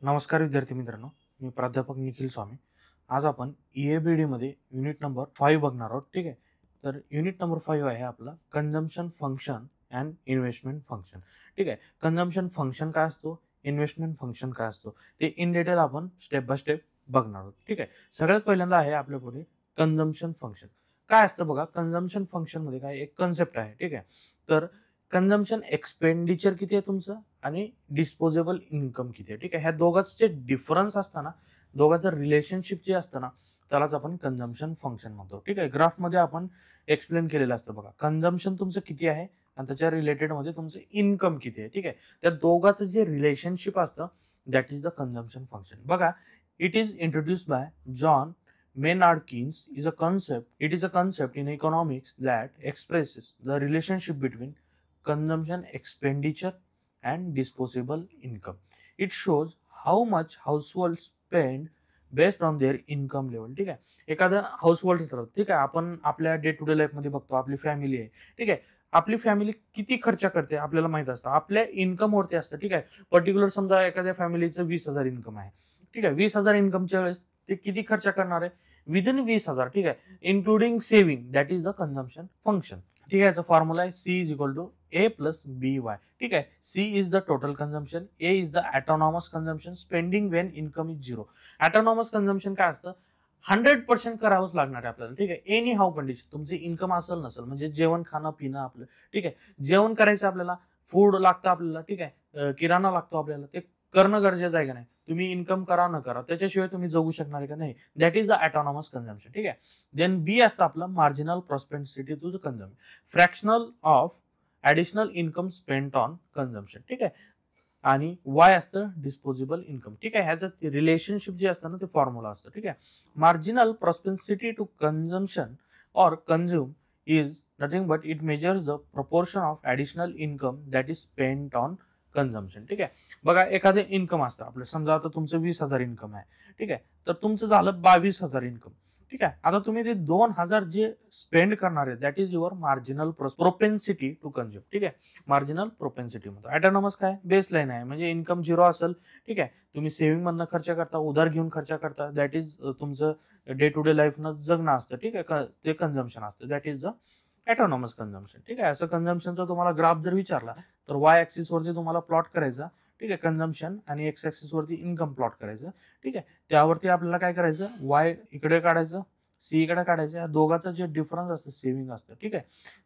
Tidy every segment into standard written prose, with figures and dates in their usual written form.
नमस्कार विद्यार्थी मित्रांनो, मी प्राध्यापक निखिल स्वामी. आज आपण EABD मध्ये युनिट नंबर 5 बघणार आहोत. ठीक आहे. तर युनिट नंबर 5 आहे आपला consumption function and investment function. ठीक आहे. कन्झम्पशन फंक्शन काय असतो, इन्व्हेस्टमेंट फंक्शन काय असतो, ते इन डिटेल आपण स्टेप बाय स्टेप बघणार आहोत. ठीक आहे. सगळ्यात पहिल्यांदा आहे आपल्या पुढे कन्झम्पशन फंक्शन. काय असतं बघा, कन्झम्पशन फंक्शन मध्ये काय एक कन्सेप्ट आहे. ठीक आहे. तर कन्झम्पशन एक्सपेंडिचर किती आहे तुमचं आणि डिस्पोजेबल इन्कम किती आहे. ठीक आहे. ह्या दोघांचं जे डिफरन्स असतं ना, दोघांचं रिलेशनशिप जे असतं ना, त्यालाच आपण कन्झम्पशन फंक्शन म्हणतो. ठीक आहे. ग्राफमध्ये आपण एक्सप्लेन केलेलं असतं बघा, कन्झम्पशन तुमचं किती आहे आणि त्याच्या रिलेटेडमध्ये तुमचं इन्कम किती आहे. ठीक आहे. त्या दोघांचं जे रिलेशनशिप असतं that is the consumption function. बघा, it is introduced by John Maynard Keynes. It is a concept in economics that expresses the relationship between consumption expenditure and disposable income. It shows how much households spend based on their income level. ठीक आहे. एखादं household असतं. ठीक आहे. आपण आपल्या day to day लाईफमध्ये बघतो, आपली फॅमिली आहे. ठीक आहे. आपली फॅमिली किती खर्च करते आपल्याला माहित असतं, आपल्या इन्कमवरती असतं. ठीक आहे. पर्टिक्युलर समजा एखाद्या फॅमिलीचं 20,000 इन्कम आहे. ठीक आहे. 20,000 इन्कमच्या वेळेस ते किती खर्च करणार आहे, विदिन 20,000. ठीक आहे. Including saving, that is the consumption function. ठीक आहे. याचा फॉर्म्युला आहे C is equal to A plus BY. ठीक आहे. C is the total consumption, A is the autonomous consumption, spending when income is 0. Autonomous consumption काय असतं, 100% करावंच लागणार आहे आपल्याला. ठीक आहे. एनी हाऊ कंडिशन, तुमचे इन्कम असेल नसेल, म्हणजे जेवण खाणं पिणं आपलं. ठीक आहे. जेवण करायचं आपल्याला, फूड लागतं आपल्याला. ठीक आहे. किराणा लागतो आपल्याला, ते करणं गरजेचं आहे का नाही. तुम्ही इन्कम करा न करा, त्याच्याशिवाय तुम्ही जगू शकणार आहे का नाही. That is the autonomous consumption. ठीक आहे. देन B असतं आपलं marginal prosperity to the consumption, fractional of additional income spent on consumption. ठीक आहे. आणि Y असतं डिस्पोजेबल इन्कम. ठीक आहे. ह्याचं रिलेशनशिप जे असतं ना, ते फॉर्म्युला असतं. ठीक आहे. मार्जिनल प्रॉस्पेरिटी टू कन्झम्पशन और consume is nothing but it measures the proportion of additional income that is spent on consumption. ठीक आहे. बघा, एखादं इन्कम असतं आपलं, समजा आता तुमचं 20,000 इन्कम आहे. ठीक आहे. तर तुमचं झालं 22,000 इन्कम. ठीक आहे. आता तुम्ही ते 2,000 जे स्पेंड करणार आहे that is your marginal propensity to consume. ठीक आहे. मार्जिनल प्रोपेन्सिटी म्हणतो. ऑटोनॉमस काय, बेस लाईन आहे, म्हणजे इन्कम 0 असेल. ठीक आहे. तुम्ही सेव्हिंग मधनं खर्च करता, उधार घेऊन खर्च करता, दॅट इज तुमचं डे टू डे लाईफनं जगणं असतं. ठीक आहे. ते कन्झम्पशन असतं, that is the autonomous consumption. ठीक आहे. असं कन्झम्पशनचा तुम्हाला ग्राफ जर विचारला तर Y ऍक्सिस वरती तुम्हाला प्लॉट करायचा. ठीक आहे. कन्झम्पशन आणि X ऍक्सिस वरती इन्कम प्लॉट करायचं. ठीक आहे. त्यावरती आपल्याला काय करायचं, Y इकडे काढायचं, C इकडे काढायचं. या दोघांचं जे डिफरन्स असतं, सेव्हिंग असतं. ठीक आहे.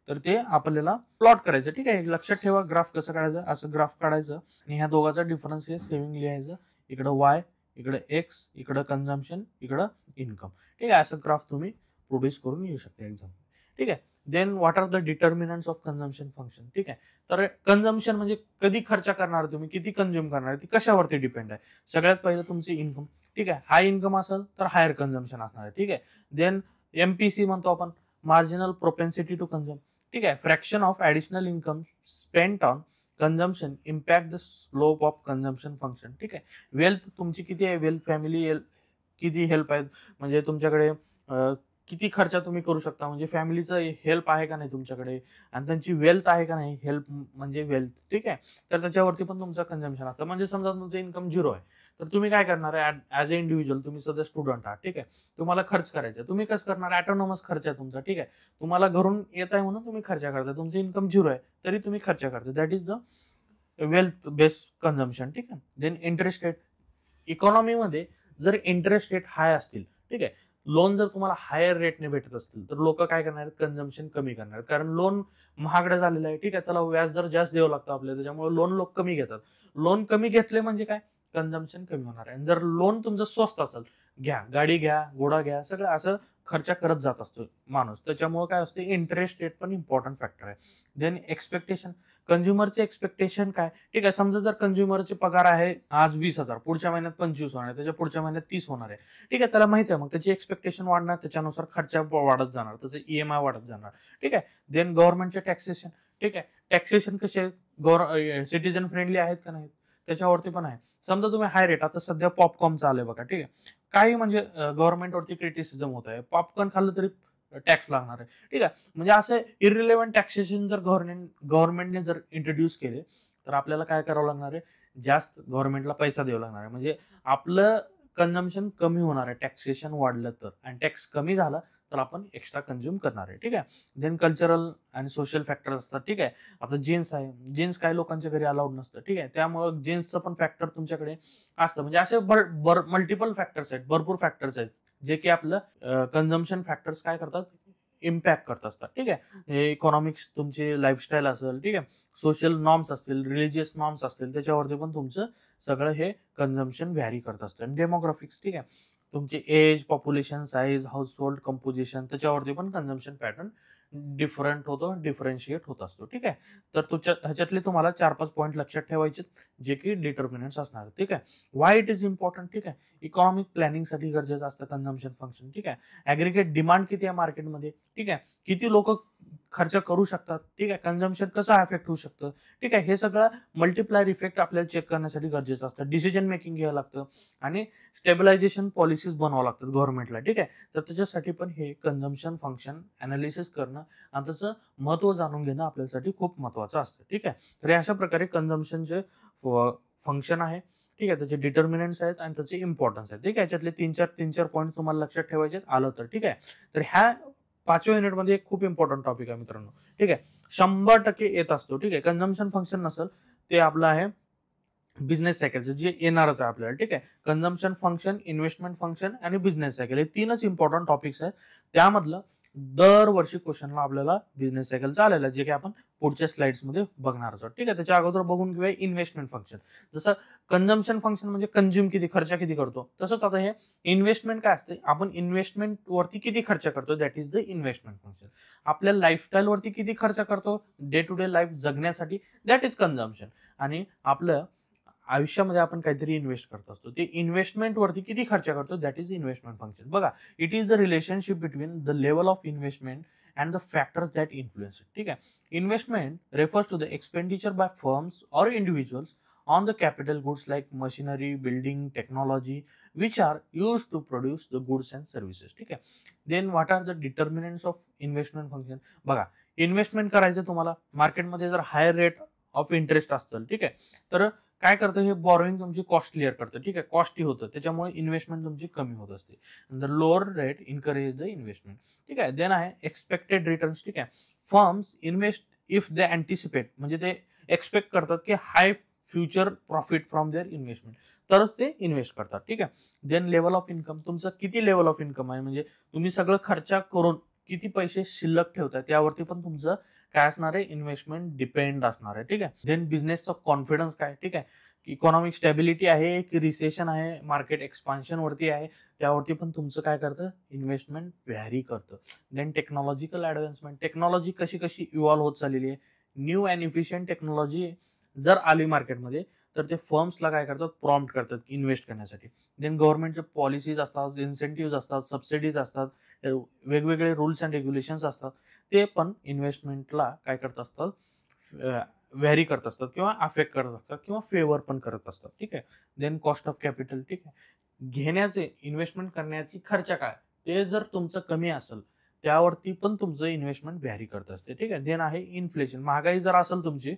तर ते आपल्याला प्लॉट करायचं. ठीक आहे. लक्षात ठेवा, ग्राफ कसं काढायचं, असं ग्राफ काढायचं आणि ह्या दोघांचा डिफरन्स हे सेव्हिंग लिहायचं. इकडं Y, इकडं X, इकडं कन्झम्पशन, इकडं इन्कम. ठीक आहे. असं ग्राफ तुम्ही प्रोड्यूस करून येऊ शकता एक्झाम. ठीक आहे. Then what are the determinants of consumption function. ठीक आहे. तर कन्झम्पशन म्हणजे कधी खर्च करणार तुम्ही, किती कन्झ्युम करणार, ती कशावरती डिपेंड आहे. सगळ्यात पहिलं तुमची इन्कम. ठीक आहे. हाय इन्कम असेल तर हायर कन्झम्पशन असणार आहे. ठीक आहे. देन MPC म्हणतो आपण, मार्जिनल प्रोपेन्सिटी टू कन्झ्युम. ठीक आहे. Fraction of additional income spent on consumption impact the slope of consumption function. ठीक आहे. वेल्थ तुमची किती आहे, वेल्थ फॅमिली किती हेल्प आहे, म्हणजे तुमच्याकडे किती खर्च तुम्ही करू शकता, म्हणजे फॅमिलीचं हेल्प आहे का नाही तुमच्याकडे, आणि त्यांची वेल्थ आहे का नाही, हेल्प म्हणजे वेल्थ. ठीक आहे. तर त्याच्यावरती पण तुमचं कन्झम्पशन असतं. म्हणजे समजा तुमचं इन्कम 0 आहे, तर तुम्ही काय करणार आहे, ऍज अ इंडिव्हिज्युअल, तुम्ही सध्या स्टुडंट आहात. ठीक आहे. तुम्हाला खर्च करायचा, तुम्ही कसं करणार, ऑटोनॉमस खर्च आहे तुमचा. ठीक आहे. तुम्हाला घरून येत आहे म्हणून तुम्ही खर्च करता, तुमचं इन्कम 0 आहे तरी तुम्ही खर्च करता, that is the wealth based consumption. ठीक आहे. Then interest rate. इकॉनॉमीमध्ये जर इंटरेस्ट रेट हाय असतील, ठीक आहे, लोन जर तुम्हाला हायर रेटने भेटत असतील, तर लोक काय करणार आहेत, कन्झम्पशन कमी करणार आहेत. कारण लोन महागडं झालेलं आहे. ठीक आहे. त्याला व्याजदर जास्त द्यावं लागतं आपल्याला, त्याच्यामुळे लोन लोक कमी घेतात. लोन कमी घेतले म्हणजे काय, कन्झम्पशन कमी होणार आहे. जर लोन तुमचं स्वस्त असेल, घ्या, गाडी घ्या, घोडा घ्या, सगळं असं खर्च करत जात असतो माणूस. त्याच्यामुळे काय असते, इंटरेस्ट रेट पण इम्पॉर्टंट फॅक्टर आहे. Then expectation. कंझ्युमरचे एक्सपेक्टेशन काय. ठीक आहे. समजा जर कंझ्युमरचे पगार आहे आज 20,000, पुढच्या महिन्यात 25 होणार आहे, त्याच्या पुढच्या महिन्यात 30 होणार आहे. ठीक आहे. त्याला माहिती आहे, मग त्याची एक्सपेक्टेशन वाढणार, त्याच्यानुसार खर्च वाढत जाणार, त्याचं EMI वाढत जाणार. ठीक आहे. देन गव्हर्नमेंटचे टॅक्सेशन. ठीक आहे. टॅक्सेशन कसे सिटीजन फ्रेंडली आहेत का नाही, त्याच्यावरती पण आहे. समजा तुम्ही हाय रेट, आता सध्या पॉपकॉर्न चालू आहे बघा. ठीक आहे. काही म्हणजे गव्हर्नमेंटवरती क्रिटिसिझम होत आहे, पॉपकॉर्न खाल्लं तरी टॅक्स लागणार आहे. ठीक आहे. म्हणजे असं इरिलेव्हंट टॅक्सेशन जर गव्हर्नमेंटने जर इंट्रोड्यूस केले, तर आपल्याला काय करावं लागणार आहे, जास्त गव्हर्नमेंटला पैसा द्यावा लागणार आहे. म्हणजे आपलं कन्झम्पशन कमी होणार आहे टॅक्सेशन वाढलं तर, आणि टॅक्स कमी झाला तर आपण एक्स्ट्रा कंझ्युम करणार आहे. ठीक आहे. देन कल्चरल आणि सोशल फॅक्टर असतात. ठीक आहे. आता जीन्स आहे, जीन्स काही लोकांच्या घरी अलाउड नसतं. ठीक आहे. त्यामुळे जीन्सचं पण फॅक्टर तुमच्याकडे असतं. म्हणजे असे मल्टिपल फॅक्टर्स आहेत, भरपूर फॅक्टर्स आहेत जे की आपलं कन्झम्पशन फॅक्टर्स काय करतात, इम्पॅक्ट करत असतात. ठीक आहे. हे इकॉनॉमिक्स तुमची लाईफस्टाईल असेल, ठीक आहे, सोशल नॉर्म्स असतील, रिलिजियस नॉर्म्स असतील, त्याच्यावरती पण तुमचं सगळं हे कन्झम्पशन व्हॅरी करत असतं. आणि डेमोग्राफिक्स, ठीक आहे, तुमची age, population size, household composition, त्याच्यावरती पण कन्झम्पशन पॅटर्न डिफरंट होतो, डिफरन्शिएट होत असतो. ठीक आहे. तर ह्याच्यातले तुम्हाला 4-5 पॉईंट लक्षात ठेवायचे जे की डिटर्मिनंट्स असणार. ठीक आहे. Why it is important. ठीक आहे. इकॉनॉमिक प्लॅनिंगसाठी गरजेचं असतं कन्झम्पशन फंक्शन. ठीक आहे. ऍग्रिगेट डिमांड किती आहे मार्केटमध्ये, ठीक आहे, किती लोक खर्च करू शकतात, ठीक आहे, कन्झम्पशन कसं अफेक्ट होऊ शकतं, ठीक आहे, हे सगळं मल्टिप्लायर इफेक्ट आपल्याला चेक करण्यासाठी गरजेचं असतं. डिसिजन मेकिंग घ्यावं लागतं आणि स्टेबलायझेशन पॉलिसीज बनवावं लागतात गव्हर्नमेंटला. ठीक आहे. तर त्याच्यासाठी पण हे कन्झम्पशन फंक्शन अनालिसिस करणं आणि त्याचं महत्त्व जाणून घेणं आपल्यासाठी खूप महत्त्वाचं असतं. ठीक आहे. तर अशा प्रकारे कन्झम्पशनचे फंक्शन आहे, ठीक आहे, त्याचे डिटर्मिनंट्स आहेत आणि त्याचे इम्पॉर्टन्स आहेत. ठीक आहे. याच्यातले तीन चार पॉईंट तुम्हाला लक्षात ठेवायचे आलं तर. ठीक आहे. तर ह्या 5व्या युनिटमध्ये एक खूप इम्पॉर्टंट टॉपिक आहे मित्रांनो. ठीक आहे. 100% येत असतो. ठीक आहे. कन्झम्पशन फंक्शन नसेल ते आपलं आहे बिझनेस सायकलचं, जे येणारच आहे आपल्याला. ठीक आहे. कन्झम्पशन फंक्शन, इन्व्हेस्टमेंट फंक्शन आणि बिझनेस सायकल हे 3च इम्पॉर्टंट टॉपिक्स आहेत. त्यामधलं दरवर्षी क्वेश्चनला आपल्याला बिझनेस सायकलचं आलेलं आहे, जे की आपण पुढच्या स्लाइड्समध्ये बघणार आहोत. ठीक आहे. त्याच्या अगोदर बघून घेऊया इन्व्हेस्टमेंट फंक्शन. जसं कन्झम्पशन फंक्शन म्हणजे कंझ्युम किती, खर्च किती करतो, तसंच आता हे इन्व्हेस्टमेंट काय असते, आपण इन्व्हेस्टमेंट वरती किती खर्च करतो, that is the investment function. आपल्या लाईफस्टाईल वरती किती खर्च करतो डे टू डे लाईफ जगण्यासाठी, दॅट इज कन्झम्पशन. आणि आपलं आयुष्यामध्ये आपण काहीतरी इन्व्हेस्ट करत असतो, ते इन्व्हेस्टमेंट वरती किती खर्च करतो, दॅट इज इन्व्हेस्टमेंट फंक्शन. बघा, it is the relationship between the level of investment and the factors that influence. ठीक आहे. Investment refers to the expenditure by firms or individuals on the capital goods like machinery, building, technology, which are used to produce the goods and services. ठीक आहे. Then what are the determinants of investment function? बघा, investment करायचं तुम्हाला मार्केटमध्ये जर higher rate of interest असतं, ठीक आहे, तर काय करतं, हे बॉरोइंग तुमची कॉस्ट क्लिअर करतं. ठीक आहे. कॉस्टली होतं, त्याच्यामुळे इन्व्हेस्टमेंट तुमची कमी होत असते. The lower rate encourage the investment. ठीक आहे. देन आहे एक्सपेक्टेड रिटर्न्स. ठीक आहे. Firms invest if they anticipate, म्हणजे ते एक्सपेक्ट करतात की high future profit from their investment, तरच ते इन्व्हेस्ट करतात. ठीक आहे. देन लेवल ऑफ इन्कम, तुमचं किती लेवल ऑफ इन्कम आहे, म्हणजे तुम्ही सगळं खर्च करून किती पैसे शिल्लक ठेवताय त्यावरती पण तुमचं काय असणार आहे, इन्व्हेस्टमेंट डिपेंड असणार आहे. ठीक आहे. देन बिझनेसचा कॉन्फिडन्स काय, ठीक आहे, इकॉनॉमिक स्टॅबिलिटी आहे की रिसेशन आहे, मार्केट एक्सपान्शन वरती आहे, त्यावरती पण तुमचं काय करतं, इन्व्हेस्टमेंट व्हॅरी करतं. देन टेक्नॉलॉजिकल ऍडव्हान्समेंट, टेक्नॉलॉजी कशी कशी इव्हॉल्व्ह होत चाललेली आहे, न्यू अँड इफिशियंट टेक्नॉलॉजी जर आली मार्केटमध्ये तर ते फर्म्सला काय करतात, प्रॉम्प्ट करतात इन्व्हेस्ट करण्यासाठी. देन गव्हर्नमेंटचे पॉलिसीज असतात, इन्सेंटिव्ह असतात, सबसिडीज असतात, वेगवेगळे रूल्स अँड रेग्युलेशन्स असतात, ते पण इन्व्हेस्टमेंटला काय करत असतात, व्हॅरी करत असतात किंवा अफेक्ट करत असतात किंवा फेवर पण करत असतात. ठीक आहे. देन कॉस्ट ऑफ कॅपिटल, ठीक आहे, घेण्याचे इन्व्हेस्टमेंट करण्याची खर्च काय, ते जर तुमचं कमी असेल त्यावरती पण तुमचं इन्व्हेस्टमेंट व्हॅरी करत असते. ठीक आहे. देन आहे इन्फ्लेशन, महागाई जर असेल तुमची,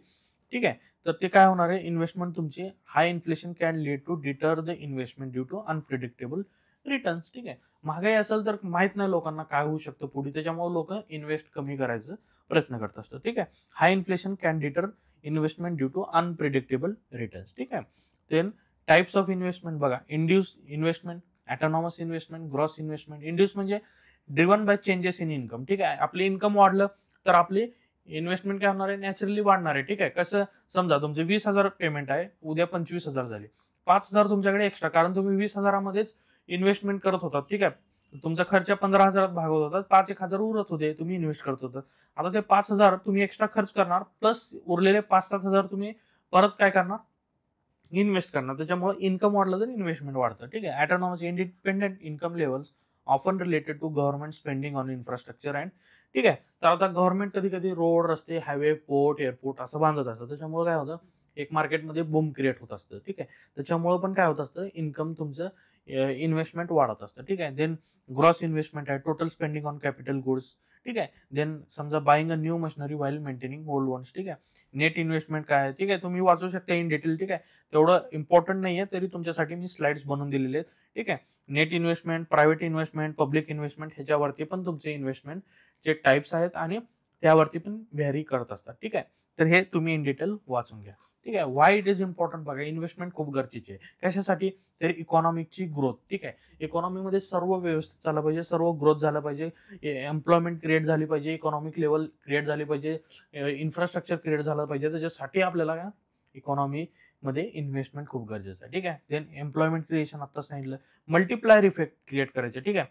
ठीक आहे, तर ते काय होणार आहे, इन्व्हेस्टमेंट तुमची high inflation can lead to deter the investment due to unpredictable returns. ठीक आहे. महागाई असेल तर माहित नाही लोकांना काय होऊ शकतं पुढे, त्याच्यामुळे लोक इन्व्हेस्ट कमी करायचा प्रयत्न करत असतात. ठीक आहे. High inflation can deter investment due to unpredictable returns. ठीक आहे. देन टाइप्स ऑफ इन्व्हेस्टमेंट बघा, induce investment, autonomous investment, gross investment. Induce म्हणजे driven by changes in income. ठीक आहे. आपले इन्कम वाढलं तर आपली इन्व्हेस्टमेंट काय होणार आहे, नॅचरली वाढणार आहे. ठीक आहे. कसं, समजा तुमचे 20,000 पेमेंट आहे, उद्या 25,000 झाले, 5,000 तुमच्याकडे एक्स्ट्रा, कारण तुम्ही 20,000मध्येच इन्व्हेस्टमेंट करत होता. ठीक आहे. तुमचा खर्च 15,000 भागवत होता, 5,000 उरत होते, तुम्ही इन्व्हेस्ट करत होता. आता ते 5,000 तुम्ही एक्स्ट्रा खर्च करणार, प्लस उरलेले 5,000-7,000 तुम्ही परत काय करणार, इन्व्हेस्ट करणार. त्याच्यामुळे इन्कम वाढलं तर इन्व्हेस्टमेंट वाढतं. ठीक आहे. Autonomous independent income levels often related to government spending on infrastructure and, ठीक आहे. तर आता गव्हर्नमेंट कधी कधी रोड, रस्ते, हायवे, पोर्ट, एअरपोर्ट असं बांधत असतं, त्याच्यामुळे काय होतं, एक मार्केटमध्ये बूम क्रिएट होत असतं, ठीक आहे. त्याच्यामुळं पण काय होत असतं, इन्कम तुमचं इन्व्हेस्टमेंट वाढत असतं, ठीक आहे. देन ग्रॉस इन्व्हेस्टमेंट आहे, total spending on capital goods, ठीक आहे. देन समजा buying a new machinery while maintaining old ones, ठीक आहे. नेट इन्व्हेस्टमेंट काय आहे, ठीक आहे. तुम्ही वाचू शकता इन डिटेल, ठीक आहे. तेवढं इम्पॉर्टंट नाहीये, तरी तुमच्यासाठी मी स्लाइड्स बनवून दिलेले आहेत, ठीक आहे. Net investment, private investment, public investment ह्याच्यावरती पण तुमचे इन्व्हेस्टमेंटचे टाइप्स आहेत आणि त्यावरती पण व्हॅरी करत असतात, ठीक आहे. तर हे तुम्ही इन डिटेल वाचून घ्या, ठीक आहे. वाय इट इज इम्पॉर्टंट बघा, इन्व्हेस्टमेंट खूप गरजेची आहे. कशासाठी? तर इकॉनॉमिकची ग्रोथ, ठीक आहे. इकॉनॉमीमध्ये सर्व व्यवस्थित चाललं पाहिजे, सर्व ग्रोथ झालं पाहिजे, एम्प्लॉयमेंट क्रिएट झाली पाहिजे, इकॉनॉमिक लेवल क्रिएट झाली पाहिजे, इन्फ्रास्ट्रक्चर क्रिएट झालं पाहिजे. त्याच्यासाठी आपल्याला काय इकॉनॉमी मध्ये इन्व्हेस्टमेंट खूप गरजेचं आहे, ठीक आहे. देन एम्प्लॉयमेंट क्रिएशन आता सांगितलं, मल्टिप्लायर इफेक्ट क्रिएट करायचे, ठीक आहे.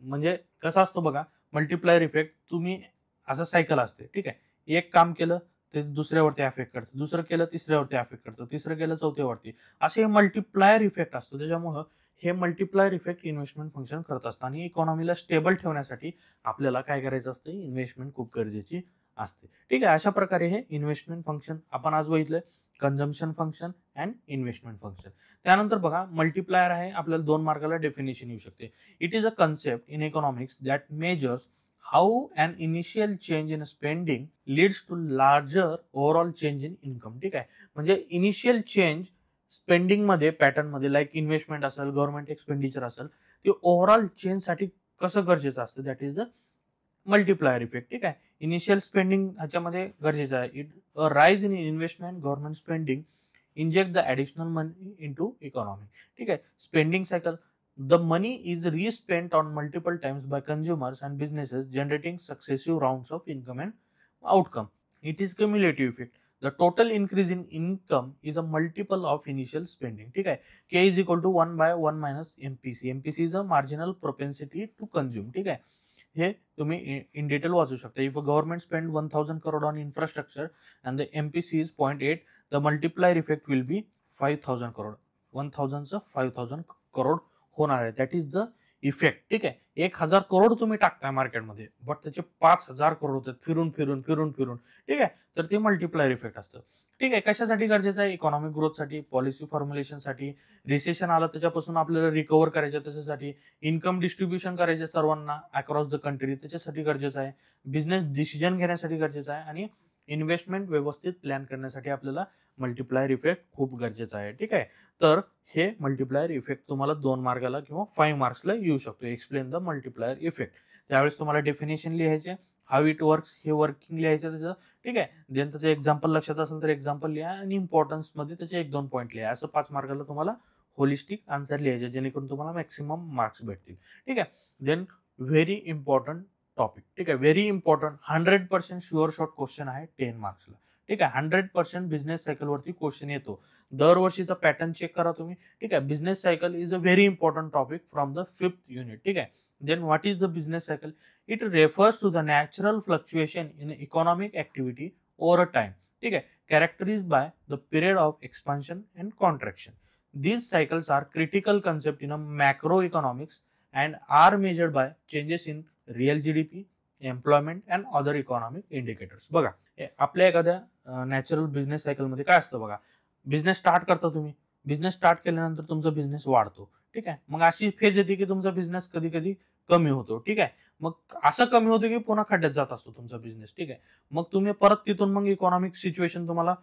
म्हणजे कसं असतं बघा, मल्टिप्लायर इफेक्ट तुम्ही असं सायकल असते, ठीक आहे. एक काम केलं ते दुसऱ्यावरती अफेक्ट करतं, दुसरं केलं तिसऱ्यावरती अफेक्ट करतं, तिसरं केलं चौथ्यावरती, असे मल्टिप्लायर इफेक्ट असतो. त्याच्यामुळं हे मल्टिप्लायर इफेक्ट इन्व्हेस्टमेंट फंक्शन करत असतं आणि इकॉनॉमीला स्टेबल ठेवण्यासाठी आपल्याला काय करायचं असतं, इन्व्हेस्टमेंट खूप गरजेची असते, ठीक आहे. अशा प्रकारे हे इन्व्हेस्टमेंट फंक्शन आपण आज बघितलंय, consumption function and investment function. त्यानंतर बघा, मल्टिप्लायर आहे, आपल्याला 2 मार्काला डेफिनेशन येऊ शकते. It is a concept in economics that measures how an initial change in spending leads to larger overall change in income, ठीक आहे. म्हणजे इनिशियल चेंज स्पेंडिंग मध्ये, पॅटर्न मध्ये, लाईक इन्व्हेस्टमेंट असेल, गव्हर्नमेंट एक्सपेंडिचर असेल, ते ओव्हरऑल चेंज साठी कसं गरजेचं असतं, that is the multiplier effect, ठीक आहे. इनिशियल स्पेंडिंग ह्याच्यामध्ये गरजेचं आहे. It rise in investment, government spending inject the additional money into economy, ठीक आहे. Spending cycle, the money is respent on multiple times by consumers and businesses, generating successive rounds of income and outcome. It is cumulative effect. The total increase in income is a multiple of initial spending, ठीक आहे. K is equal to 1 by 1 minus MPC. MPC is a marginal propensity to consume, ठीक आहे. हे तुम्ही in detail वाचू शकता. If a government spend 1000 crore on infrastructure and the MPC is 0.8, the multiplier effect will be 5000 crore. 1000 चं 5000 करोड होणार आहे. That is the effect, ठीक आहे. 1000 करोड तुम्ही टाकताय मार्केटमध्ये, बट त्याचे 5000 करोड होतात फिरून फिरून फिरून फिरून, ठीक आहे. तर ते मल्टिप्लायर इफेक्ट असतं, ठीक आहे. कशासाठी गरजेचं आहे? इकॉनॉमिक ग्रोथसाठी, पॉलिसी फॉर्म्युलेशनसाठी, रिसेशन आलं त्याच्यापासून आपल्याला रिकव्हर करायचं त्याच्यासाठी, इन्कम डिस्ट्रीब्युशन करायचे सर्वांना अक्रॉस द कंट्री त्याच्यासाठी गरजेचं आहे, बिझनेस डिसिजन घेण्यासाठी गरजेचं आहे आणि इन्व्हेस्टमेंट व्यवस्थित प्लॅन करण्यासाठी आपल्याला मल्टिप्लायर इफेक्ट खूप गरजेचा आहे, ठीक आहे. तर हे मल्टिप्लायर इफेक्ट तुम्हाला 2 मार्काला किंवा 5 मार्क्सला येऊ शकतो. Explain the multiplier effect. त्यावेळेस तुम्हाला डेफिनेशन लिहायचे, हाऊ इट वर्क्स हे वर्किंग लिहायचं त्याचं, ठीक आहे. देन त्याचं एक्झाम्पल लक्षात असेल तर एक्झाम्पल लिहा आणि इम्पॉर्टन्स मध्ये त्याचे 1-2 पॉईंट लिहा. असं 5 मार्काला तुम्हाला होलिस्टिक आन्सर लिहायचे, जेणेकरून तुम्हाला मॅक्सिमम मार्क्स भेटतील, ठीक आहे. देन व्हेरी इम्पॉर्टंट टॉपिक, ठीक आहे. Very important 100% sure short question आहे 10 मार्क्सला, ठीक आहे. 100% बिझनेस सायकल वरती क्वेश्चन येतो. दरवर्षीचा पॅटर्न चेक करा तुम्ही, ठीक आहे. Business cycle is a very important topic from the 5th unit, ठीक आहे. Then what is the business cycle? It refers to the natural fluctuation in economic activity over a time, ठीक आहे. Characterised by the period of expansion and contraction. These cycles are critical concept in a macroeconomics and are measured by changes in real GDP, employment and other economic indicators. बघा, आपल्या एखाद्या natural business cycle मध्ये काय असतं बघा, business start करता तुम्ही, business start केल्यानंतर तुमचा बिझनेस वाढतो, ठीक आहे. मग अशी फेज येते की तुमचा बिझनेस कधी कधी कमी होतो, ठीक आहे. मग असं कमी होतं की पुन्हा खड्ड्यात जात असतो तुमचा बिझनेस, ठीक आहे. मग तुम्ही परत तिथून मग इकॉनॉमिक सिच्युएशन तुम्हाला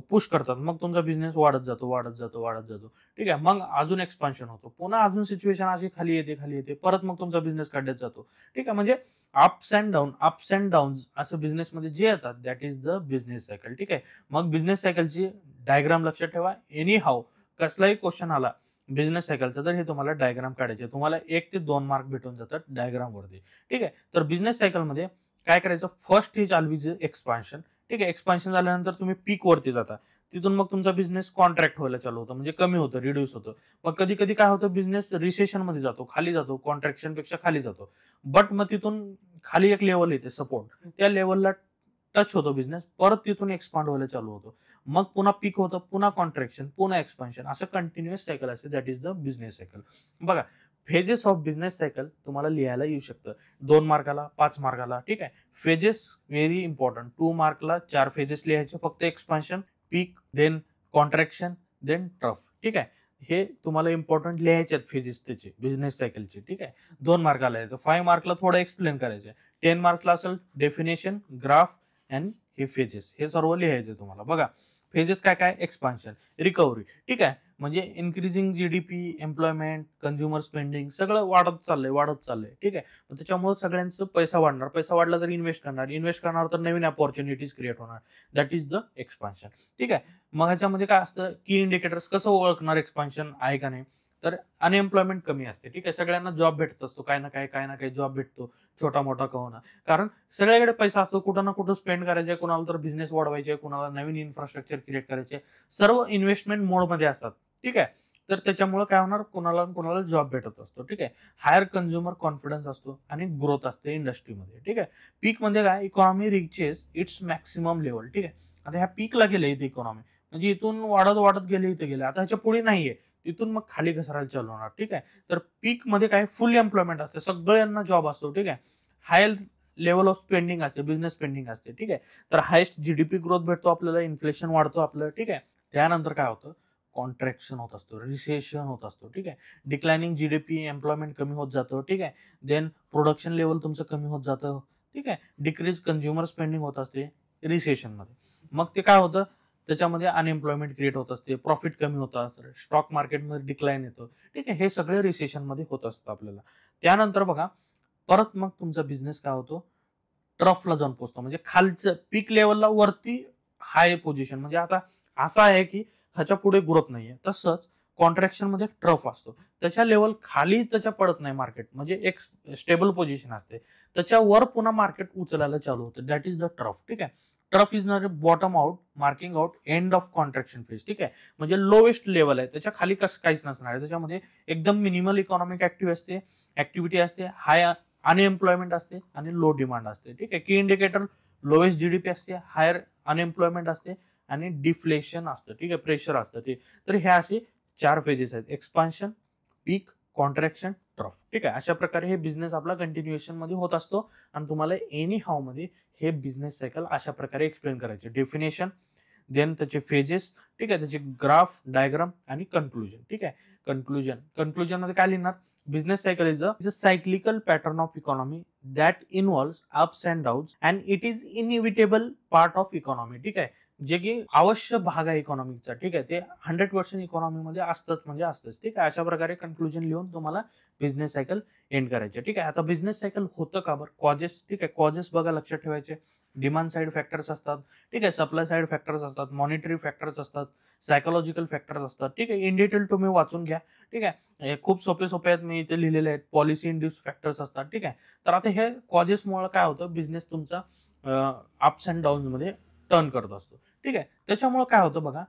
पुश करतात, मग तुमचा बिझनेस वाढत जातो वाढत जातो वाढत जातो, ठीक आहे. मग अजून एक्सपान्शन होतो, पुन्हा अजून सिच्युएशन अशी खाली येते परत मग तुमचा बिझनेस खड्ड्यात जातो, ठीक आहे. म्हणजे अप्स अँड डाऊन्स असं बिझनेसमध्ये जे येतात, that is the business cycle, ठीक आहे. मग बिझनेस सायकलची डायग्राम लक्षात ठेवा. एनी हाऊ कसलाही क्वेश्चन आला बिझनेस सायकलचा तर हे तुम्हाला डायग्राम काढायचे, तुम्हाला 1 ते 2 मार्क भेटून जातात डायग्राम वरती, ठीक आहे. तर बिझनेस सायकलमध्ये काय करायचं, फर्स्ट स्टेज ऑलवेज एक्सपान्शन, ठीक आहे. एक्सपान्शन झाल्यानंतर तुम्ही पीक वरती जाता, तिथून मग तुमचा बिझनेस कॉन्ट्रॅक्ट व्हायला चालू होतं, म्हणजे कमी होतं, रिड्यूस होतं. मग कधी कधी काय होतं, बिझनेस रिसेशन मध्ये जातो, खाली जातो, कॉन्ट्रॅक्शन पेक्षा खाली जातो. बट मग तिथून खाली एक लेवल येते सपोर्ट, त्या लेवलला टच होतो बिझनेस, परत तिथून एक्सपांड व्हायला चालू होतो. मग पुन्हा पीक होतं, पुन्हा कॉन्ट्रॅक्शन, पुन्हा एक्सपान्शन, असं कंटिन्युअस सायकल असते, that is the business cycle. बघा, फेजेस ऑफ बिझनेस सायकल तुम्हाला लिहायला येऊ शकतं 2 मार्काला 5 मार्काला, ठीक आहे. Phases very important. 2 मार्कला 4 फेजेस लिहायचे, फक्त एक्सपान्शन, पीक, देन कॉन्ट्रॅक्शन, देन ट्रफ. ठीक आहे, हे तुम्हाला इम्पॉर्टंट लिहायचे आहेत फेजेस त्याचे बिझनेस सायकलचे. ठीक आहे, 2 मार्काला आहे. 5 मार्कला थोडं एक्सप्लेन करायचं. 10 मार्कला असेल डेफिनेशन, ग्राफ अँड हे फेजेस, हे सर्व लिहायचे तुम्हाला. बघा फेजेस काय काय, एक्सपान्शन, रिकव्हरी. ठीक आहे, म्हणजे increasing GDP, employment, consumer spending सगळं वाढत चाललंय. ठीक आहे, त्याच्यामुळे सगळ्यांचं पैसा वाढणार. पैसा वाढला तर इन्व्हेस्ट करणार तर नवीन अपॉर्च्युनिटीज क्रिएट होणार. That is the expansion. ठीक आहे, मग ह्याच्यामध्ये काय असतं, की इंडिकेटर्स कसं ओळखणार एक्सपान्शन आहे का नाही, तर अनएम्प्लॉयमेंट कमी असते. ठीक आहे, सगळ्यांना जॉब भेटत असतो, काय ना काही जॉब भेटतो, छोटा मोठा का होणार. कारण सगळ्याकडे पैसा असतो, कुठं ना कुठं स्पेंड करायचे, कुणाला तर बिझनेस वाढवायचे, कुणाला नवीन इन्फ्रास्ट्रक्चर क्रिएट करायचे, सर्व इन्व्हेस्टमेंट मोडमध्ये असतात. ठीक आहे, तर त्याच्यामुळे काय होणार, कुणाला जॉब भेटत असतो. ठीक आहे, हायर कंझ्युमर कॉन्फिडन्स असतो आणि ग्रोथ असते इंडस्ट्रीमध्ये. ठीक आहे, पीक मध्ये काय, economy reaches its maximum level. ठीक आहे, आता ह्या पीकला गेले इथे इकॉनॉमी, म्हणजे इथून वाढत गेले, इथे गेले, आता ह्याच्या पुढे नाहीये, तिथून मग खाली घसरायला चालू होणार. ठीक आहे, तर पीक मध्ये काय, फुल एम्प्लॉयमेंट असते, सगळ्यांना जॉब असतो. ठीक आहे, हाय लेवल ऑफ स्पेंडिंग असते, बिझनेस स्पेंडिंग असते. ठीक आहे, तर हायेस्ट जीडीपी ग्रोथ भेटतो आपल्याला, इन्फ्लेशन वाढतो आपलं. ठीक आहे, त्यानंतर काय होतं, कॉन्ट्रॅक्शन होत असतो, रिसेशन होत असतो. ठीक आहे, डिक्लाइनिंग जीडीपी, एम्प्लॉयमेंट कमी होत जातं. ठीक आहे, देन प्रोडक्शन लेवल तुमचं कमी होत जातं. ठीक आहे, डिक्रीज कंझ्युमर स्पेंडिंग होत असते रिसेशन मध्ये. मग ते काय होतं, त्याच्यामध्ये अनएम्प्लॉयमेंट क्रिएट होत असते, प्रॉफिट कमी होतं, स्टॉक मार्केटमध्ये डिक्लाइन येतो. ठीक आहे, हे सगळे रिसेशन मध्ये होत असतं आपल्याला. त्यानंतर बघा परत मग तुमचा बिझनेस काय होतो, ट्रफला जाऊन पोहोचतो, म्हणजे खालचं पीक लेवलला वरती हाय पोझिशन, म्हणजे आता असं आहे की ह्याच्या पुढे ग्रोथ नाहीये. तसंच कॉन्ट्रॅक्शन मध्ये ट्रफ असतो, त्याच्या लेवल खाली त्याच्या पडत नाही मार्केट, म्हणजे एक स्टेबल पोझिशन असते, त्याच्यावर पुन्हा मार्केट उचलायला चालू होतं. That is the trough. ठीक आहे, trough is not bottom out marking out end of contraction phase. ठीक आहे, म्हणजे लोवेस्ट लेवल आहे, त्याच्या खाली काहीच नसणार आहे. त्याच्यामध्ये एकदम मिनिमल इकॉनॉमिक ऍक्टिव्हिटी असते, हाय अनएम्प्लॉयमेंट असते आणि लो डिमांड असते. ठीक आहे, की इंडिकेटर लोवेस्ट जीडीपी असते, हायर अनएम्प्लॉयमेंट असते आणि डिफ्लेशन असतं. ठीक आहे, प्रेशर असतं ते. तर हे असे 4 फेजेस आहेत, एक्सपान्शन, पीक, कॉन्ट्रॅक्शन, ट्रफ. ठीक आहे, अशा प्रकारे हे बिझनेस आपला कंटिन्युएशन मध्ये होत असतो आणि तुम्हाला एनी हाऊ मध्ये हे बिझनेस सायकल अशा प्रकारे एक्सप्लेन करायचे. डेफिनेशन, देन त्याचे फेजेस. ठीक आहे, त्याचे ग्राफ, डायग्राम आणि कन्क्लुजन. ठीक आहे, कन्क्लुजन मध्ये काय लिहिणार, business cycle is a cyclical pattern of economy that involves ups and downs and it is inevitable part of economy. ठीक आहे, जे की आवश्यक भाग आहे इकॉनॉमिकचा. ठीक आहे, ते 100% इकॉनॉमीमध्ये असतंच, म्हणजे असतंच. ठीक आहे, अशा प्रकारे कन्क्लुजन लिहून तुम्हाला बिझनेस सायकल एंड करायचे. ठीक आहे, आता बिझनेस सायकल होतं का बरं, कॉजेस. ठीक आहे, कॉजेस बघा लक्षात ठेवायचे. डिमांड साइड फॅक्टर्स असतात. ठीक आहे, सप्लाय साइड फॅक्टर्स असतात, मॉनिटरी फॅक्टर्स असतात, सायकोलॉजिकल फॅक्टर्स असतात. ठीक आहे, इन डिटेल तुम्ही वाचून घ्या. ठीक आहे, खूप सोपे आहेत, मी इथे लिहिलेले आहेत. पॉलिसी इंड्यूस फॅक्टर्स असतात. ठीक आहे, तर आता हे कॉजेसमुळे काय होतं, बिझनेस तुमचा अप्स अँड डाऊन्स मध्ये टर्न करत असतो. ठीक आहे, त्याच्यामुळे काय होतं बघा,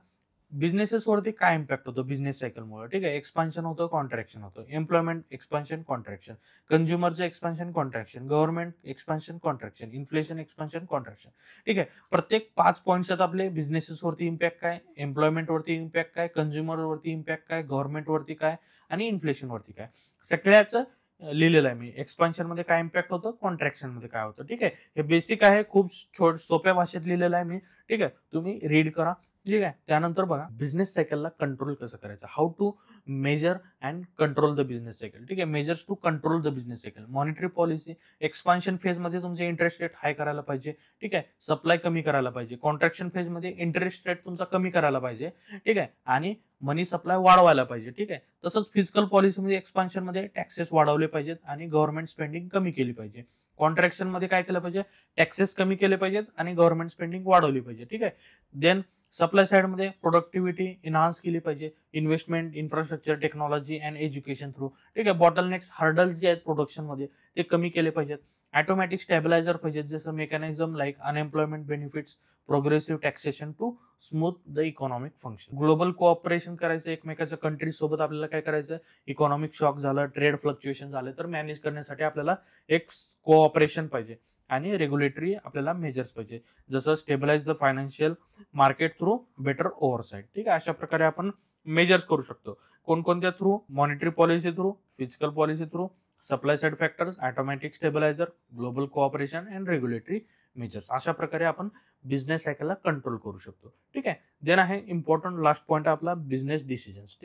बिझनेसेसवरती काय इम्पॅक्ट होतो बिझनेस सायकलमुळे. ठीक आहे, एक्सपान्शन होतं, कॉन्ट्रॅक्शन होतं, एम्प्लॉयमेंट एक्सपान्शन, कॉन्ट्रॅक्शन, कंझ्युमरचं expansion, contraction, government expansion, contraction, inflation expansion, contraction. ठीक आहे, प्रत्येक 5 पॉईंट्स आहेत आपले. बिझनेसेसवरती इम्पॅक्ट काय, एम्प्लॉयमेंटवरती इम्पॅक्ट काय, कंझ्युमरवरती इम्पॅक्ट काय, गव्हर्नमेंटवरती काय आणि इन्फ्लेशनवरती काय, सगळ्याचं लिहिलेलं आहे मी. एक्सपान्शन मध्ये काय इम्पॅक्ट होतं, कॉन्ट्रॅक्शन मध्ये काय होतं. ठीक आहे, हे बेसिक आहे, खूप सोप्या भाषेत लिहिलेलं आहे मी. ठीक आहे, तुम्ही रीड करा. ठीक आहे, त्यानंतर बघा बिझनेस सायकलला कंट्रोल कसं करायचं, how to measure and control the business cycle. ठीक आहे, measures to control the business cycle. Monetary policy, expansion phase मध्ये तुमचे इंटरेस्ट रेट हाय करायला पाहिजे. ठीक आहे, सप्लाय कमी करायला पाहिजे. कॉन्ट्रॅक्शन फेज मध्ये इंटरेस्ट रेट तुमचा कमी करायला पाहिजे. ठीक आहे, आणि मनी सप्लाय वाढवायला पाहिजे. ठीक आहे, तसंच फिजिकल पॉलिसीमध्ये एक्सपान्शन मध्ये टॅक्सेस वाढवले पाहिजेत आणि गव्हर्नमेंट स्पेंडिंग कमी केली पाहिजे. कॉन्ट्रॅक्शन मध्ये काय केलं पाहिजे, टॅक्सेस कमी केले पाहिजेत आणि गव्हर्नमेंट स्पेंडिंग वाढवली पाहिजे. ठीक आहे, देन सप्लाय साइड मध्ये प्रोडक्टिव्हिटी इन्हान्स केली पाहिजे, investment, infrastructure, technology and education through. ठीक आहे, बॉटलनेक्स, हर्डल्स जे आहेत प्रोडक्शन मध्ये ते कमी केले पाहिजेत. ऑटोमॅटिक स्टॅबिलायझर पाहिजेत, जसं mechanism like unemployment benefits, progressive taxation to smooth the economic function. Global cooperation करायचं एकमेकाच्या कंट्रीज सोबत. आपल्याला काय करायचं, इकॉनॉमिक शॉक झालं, ट्रेड फ्लक्च्युएशन झाले तर मॅनेज करण्यासाठी आपल्याला एक कोऑपरेशन पाहिजे आणि रेग्युलेटरी आपल्याला मेजर्स पाहिजे, जसं stabilize the financial market through better oversight. ठीक आहे, अशा प्रकारे आपण मेजर्स करू शकतो. कोणकोणत्या through, monetary policy through, physical policy through, supply side factors, automatic stabilizer, global cooperation and regulatory measures. अशा प्रकारे आपण बिझनेस सायकलला कंट्रोल करू शकतो. ठीक आहे. देन आहे इम्पॉर्टंट लास्ट पॉईंट आपला business decisions.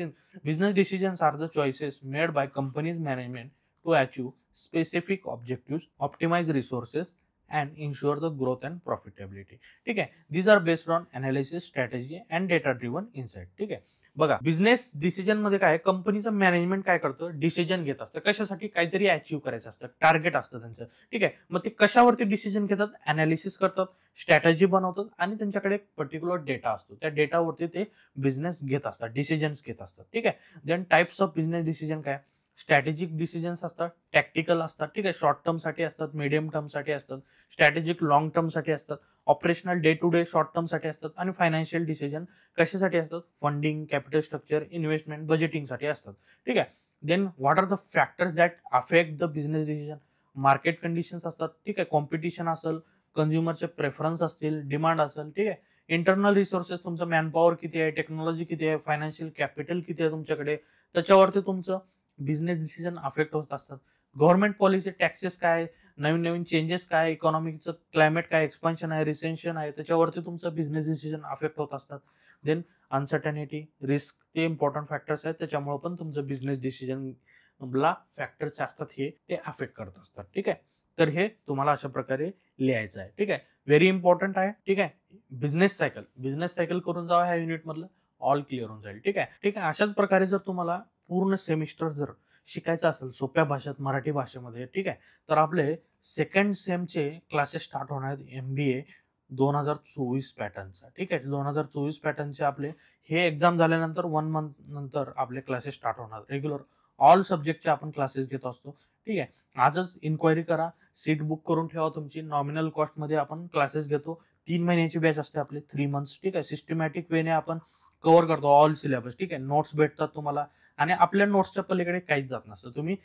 Business decisions are the choices made by companies management to achieve specific objectives, optimise resources and ensure the growth and profitability. ठीक आहे. These are based on analysis, strategy and data driven insight. ठीक आहे. बघा, business decision मध्ये काय, कंपनीचं management काय करतं, डिसिजन घेत असतं. कशासाठी, काहीतरी अचीव्ह करायचं असतं, टार्गेट असतं त्यांचं. ठीक आहे. मग ते कशावरती डिसिजन घेतात, अनालिसिस करतात, स्ट्रॅटेजी बनवतात आणि त्यांच्याकडे एक पर्टिक्युलर डेटा असतो. त्या डेटावरती ते बिझनेस घेत असतात, डिसिजन्स घेत असतात. ठीक आहे. Then types of business decision काय, स्ट्रॅटेजिक डिसिजन्स असतात, टॅक्टिकल असतात. ठीक आहे. शॉर्ट टर्म साठी असतात, मीडियम टर्म साठी असतात, स्ट्रॅटेजिक लॉंग टर्म साठी असतात, operational day to day short term साठी असतात आणि फायनान्शियल डिसिजन कशासाठी असतात, funding, capital structure, investment, budgeting साठी असतात. ठीक आहे. Then what are the factors that affect the business decision, market conditions असतात. ठीक आहे. कॉम्पिटिशन असेल, कन्झ्युमरचे प्रेफरन्स असतील, डिमांड असेल. ठीक आहे. इंटरनल रिसोर्सेस, तुमचं मॅनपॉवर किती आहे, टेक्नॉलॉजी किती आहे, फायनान्शियल कॅपिटल किती आहे तुमच्याकडे, त्याच्यावरती तुमचं बिझनेस डिसिजन अफेक्ट होत असतात. गव्हर्नमेंट पॉलिसी, टॅक्सेस काय, नवीन नवीन चेंजेस काय, इकॉनॉमिकचं क्लायमेट काय, एक्सपान्शन आहे, रिसेन्शन आहे, त्याच्यावरती तुमचं बिझनेस डिसिजन अफेक्ट होत असतात. देन अनसर्टनिटी, रिस्क, ते इम्पॉर्टंट फॅक्टर्स आहेत, त्याच्यामुळे पण तुमचं बिझनेस डिसिजन ला फॅक्टर्स असतात हे ते अफेक्ट करत असतात. ठीक आहे. तर हे तुम्हाला अशा प्रकारे लिहायचं आहे. ठीक आहे. व्हेरी इम्पॉर्टंट आहे. ठीक आहे. बिझनेस सायकल करून जावा ह्या युनिट मधलं, ऑल क्लिअर होऊन जाईल. ठीक आहे. ठीक आहे. अशाच प्रकारे जर तुम्हाला पूर्ण सेमिस्टर जर शिकायचं असेल सोप्या भाषेत, मराठी भाषेमध्ये, ठीक आहे, तर आपले सेकंड सेमचे क्लासेस स्टार्ट होणार आहेत MBA 2024 पॅटर्नचा. ठीक आहे. 2024 पॅटर्नचे आपले हे एक्झाम झाल्यानंतर 1 मंथ नंतर आपले क्लासेस स्टार्ट होणार. रेग्युलर ऑल सब्जेक्टचे आपण क्लासेस घेत असतो. ठीक आहे. आजच इन्क्वायरी करा, सीट बुक करून ठेवा तुमची. नॉमिनल कॉस्टमध्ये आपण क्लासेस घेतो. 3 महिन्याची बॅच असते आपली, 3 मंथ्स. ठीक आहे. सिस्टमॅटिक वेने आपण कव्हर करतो ऑल सिलेबस. ठीक आहे. नोट्स भेटतात तुम्हाला आणि आपल्या नोट्सच्या पलीकडे काहीच जात नसतं. तुम्ही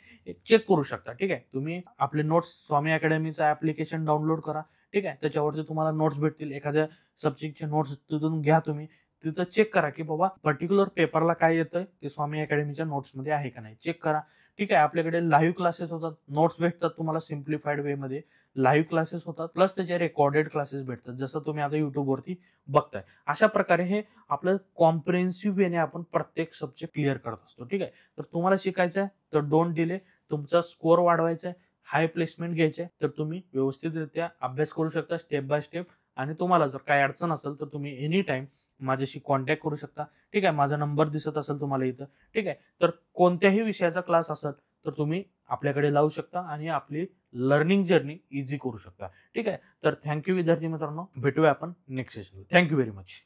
चेक करू शकता. ठीक आहे. तुम्ही आपले नोट्स स्वामी अकॅडमीचं ऍप्लिकेशन डाउनलोड करा. ठीक आहे. त्याच्यावरती तुम्हाला नोट्स भेटतील. एखाद्या सब्जेक्टचे नोट्स तिथून घ्या तुम्ही. तिथं चेक करा की बाबा पर्टिक्युलर पेपरला काय येतंय ते स्वामी अकॅडमीच्या नोट्समध्ये आहे का नाही, चेक करा. ठीक आहे. आपल्याकडे लाईव्ह क्लासेस होतात, नोट्स भेटतात तुम्हाला सिम्प्लिफाईड वे मध्ये. लाईव्ह क्लासेस होतात प्लस त्याचे रेकॉर्डेड क्लासेस भेटतात, जसं तुम्ही आता युट्यूबवरती बघताय. अशा प्रकारे हे आपलं कॉम्प्रिहेन्सिव्ह वेने आपण प्रत्येक सब्जेक्ट क्लिअर करत असतो. ठीक आहे. तर तुम्हाला शिकायचं आहे तर डोंट डिले. तुमचा स्कोअर वाढवायचा आहे, हाय प्लेसमेंट घ्यायचे आहे, तर तुम्ही व्यवस्थितरित्या अभ्यास करू शकता स्टेप बाय स्टेप. आणि तुम्हाला जर काही अडचण असेल तर तुम्ही एनी टाइम माझ्याशी कॉन्टॅक्ट करू शकता. ठीक आहे. माझा नंबर दिसत असेल तुम्हाला इथं. ठीक आहे. तर कोणत्याही विषयाचा क्लास असेल तर तुम्ही आपल्याकडे लावू शकता आणि आपली लर्निंग जर्नी इझी करू शकता. ठीक आहे. तर थँक्यू विद्यार्थी मित्रांनो, भेटूया आपण नेक्स्ट सेशनला. Thank you very much.